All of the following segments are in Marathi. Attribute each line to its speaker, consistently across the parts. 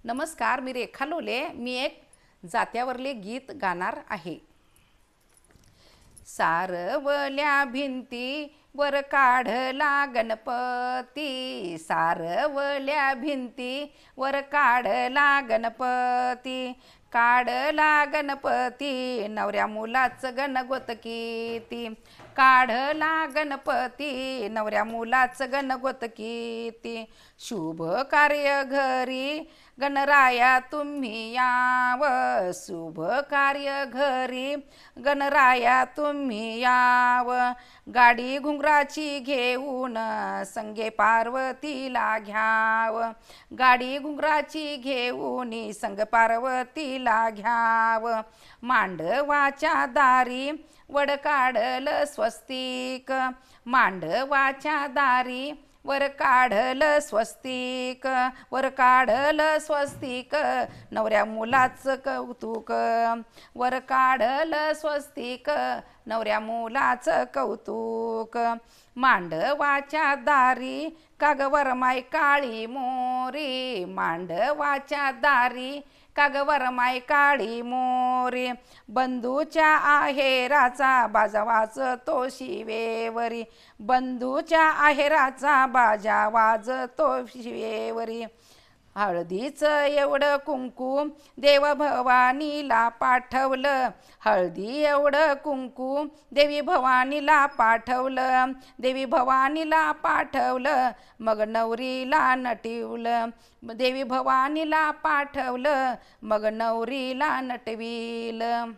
Speaker 1: नमस्कार, मी रेखा लोले. मी एक जात्यावरले गीत गाणार आहे. सारवल्या भिंती वर काढला गणपती, सारवल्या भिंती वर काढला गणपती, काढला गणपती नवऱ्या मुलाचं गणगोत किती, काढला गणपती नवऱ्या मुलाचं गणगोत किती. शुभ कार्य घरी गणराया तुम्ही याव, शुभ कार्य घरी गणराया तुम्ही याव. गाडी घुंगराची घेऊन संगे पार्वतीला घ्याव, गाडी घुंगराची घेऊन संग पार्वतीला घ्याव. मांडवाच्या दारी वड काढल स्वस्तिक, मांडवाच्या दारी वर काढल स्वस्तिक, वर काढल स्वस्तिक नवऱ्या मुलाचं कौतुक, वर काढल स्वस्तिक नवऱ्या मुलाचं कौतुक. मांडवाच्या दारी कागवर माय काळी मोरी, मांडवाच्या दारी कागवर माय काळी मोरी. बंधूच्या आहेराचा बाजा वाजतो शिवेवरी, बंधूच्या आहेराचा बाजा वाजतो शिवेवरी. हळदीचं एवढं कुंकू देव भवानीला पाठवलं, हळदी एवढं कुंकू देवी भवानीला पाठवलं, देवी भवानीला पाठवलं मग नवरीला नटविलं, देवी भवानीला पाठवलं मग नवरीला नटविलं.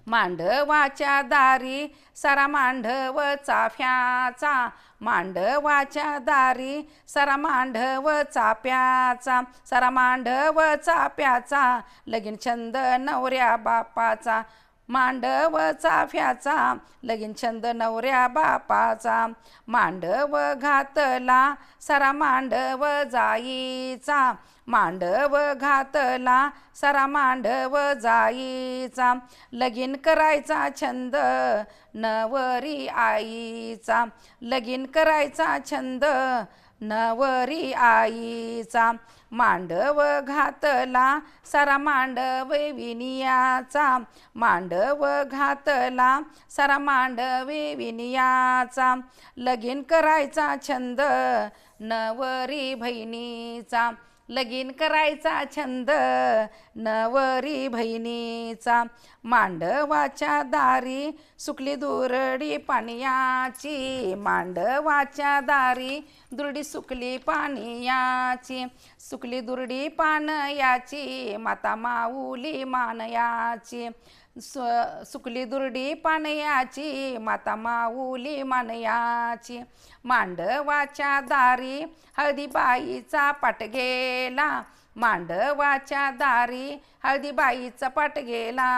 Speaker 1: मांडवाच्या दारी सारा मांडव चाफ्याचा, मांडवाच्या दारी सारा मांडव चाप्याचा, सारा मांडव चाप्याचा लगीन छंद नवऱ्या बापाचा, मांडव चाफ्याचा लगीन छंद नवऱ्या बापाचा. मांडव घातला सारा मांडव जाईचा, मांडव घातला सारा मांडव जाईचा. लगीन करायचा छंद नवरी आईचा, लगीन करायचा छंद नवरी आईचा. मांडव घातला सारा मांडव विनियाचा, मांडव घातला सारा मांडव विनियाचा. लगीन करायचा छंद नवरी बहिणीचा, लगीन करायचा छंद नवरी बहिणीचा. मांडवाच्या दारी सुकली दुरडी पाण्याची, मांडवाच्या दारी दुरडी सुकली पाण्याची, सुकली दुरडी पाण्याची माता माऊली मानयाची, सुकली दुरडी पाण्याची माता माऊली मानयाची. मांडवाच्या दारी हळदीबाईचा पाट गेला, मांडवाच्या दारी हळदीबाईचा पाट गेला,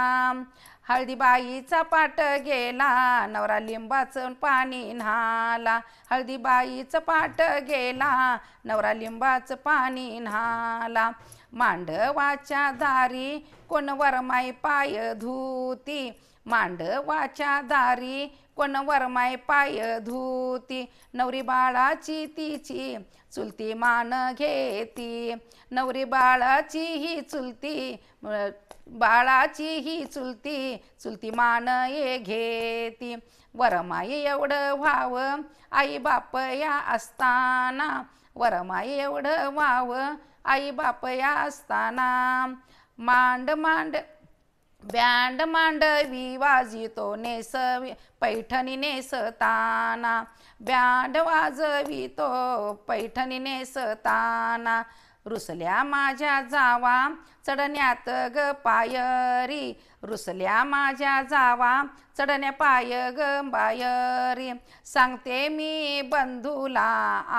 Speaker 1: हळदीबाईचा पाट गेला नवरा लिंबाचं पाणी न्हाला, हळदीबाईचा पाट गेला नवरा लिंबाचं पाणी न्हाला. मांडवाच्या दारी कोण वरमाय पाय धुती, मांडवाच्या दारी कोण वरमाय पाय धुती. नवरी बाळाची तिची चुलती मान घेती, नवरी बाळाची ही चुलती, बाळाची ही चुलती, चुलती मान ये घेती. वरमाय एवढं व्हावं आई बाप या असताना, वरमाय एवढं व्हावं आई बाप या असताना. मांड मांड बँड मांडवी वाजितो नेसवी पैठणी नेसताना, बँड वाजवितो पैठणी नेसताना. रुसल्या माझ्या जावा चढण्यात ग पायरी, रुसल्या माझ्या जावा चढण्या पाय ग बायरी. सांगते मी बंधूला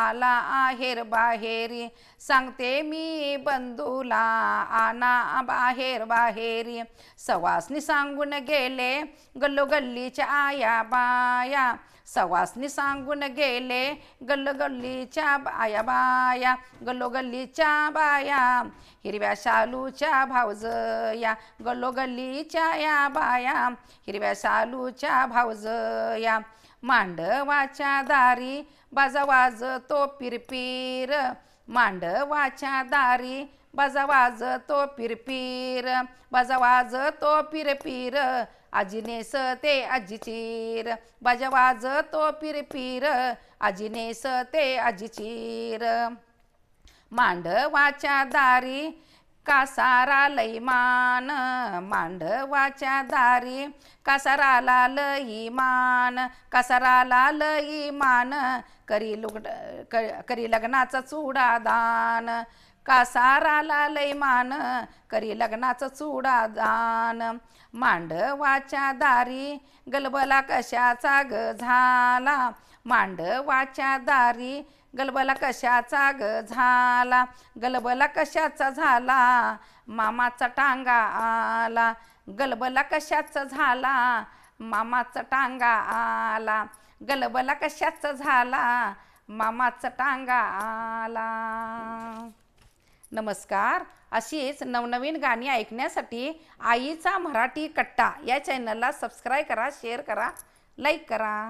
Speaker 1: आला आहेर बाहेरी, सांगते मी बंधूला आना बाहेर बाहेरी. सवासनी सांगून गेले गल्लोगल्लीच्या आया बाया, सवासनी सांगून गेले गल्लोगल्लीच्या आया बाया, गल्लोगल्लीच्या बाया. हिरव्या शालूच्या भावजया गल्लोगल्लीच्या या बाया, हिरव्या शालूच्या भावजया. मांडवाच्या दारी बाजा वाजतो पिरपीर, मांडवाच्या दारी बाजा वाजतो पिरपीर, बाजा वाजतो पिरपीर, आजी नेसते आजी चीर, बाजा वाजतो पिरपीर, आजी नेसते आजी चीर. मांडवाच्या दारी कासारा लई मान, मांडवाच्या दारी कासाराला लई मान, कासाराला लई मान, करी लग्नाचा चुडादान, कासाराला लई मान, करी लग्नाचा चुडादान. मांडवाच्या दारी गलबला कशाचा ग झाला, मांडवाच्या दारी गलबला कशाचा ग झाला, गलबला कशाचा झाला, मामाचा टांगा आला, गलबला कशाचा झाला, मामाचा टांगा आला, गलबला कशाचा झाला, मामाचा टांगा आला. नमस्कार. अशीच नवनवीन गाणी ऐकण्यासाठी आईचा मराठी कट्टा या चॅनलला सबस्क्राईब करा, शेअर करा, लाईक करा.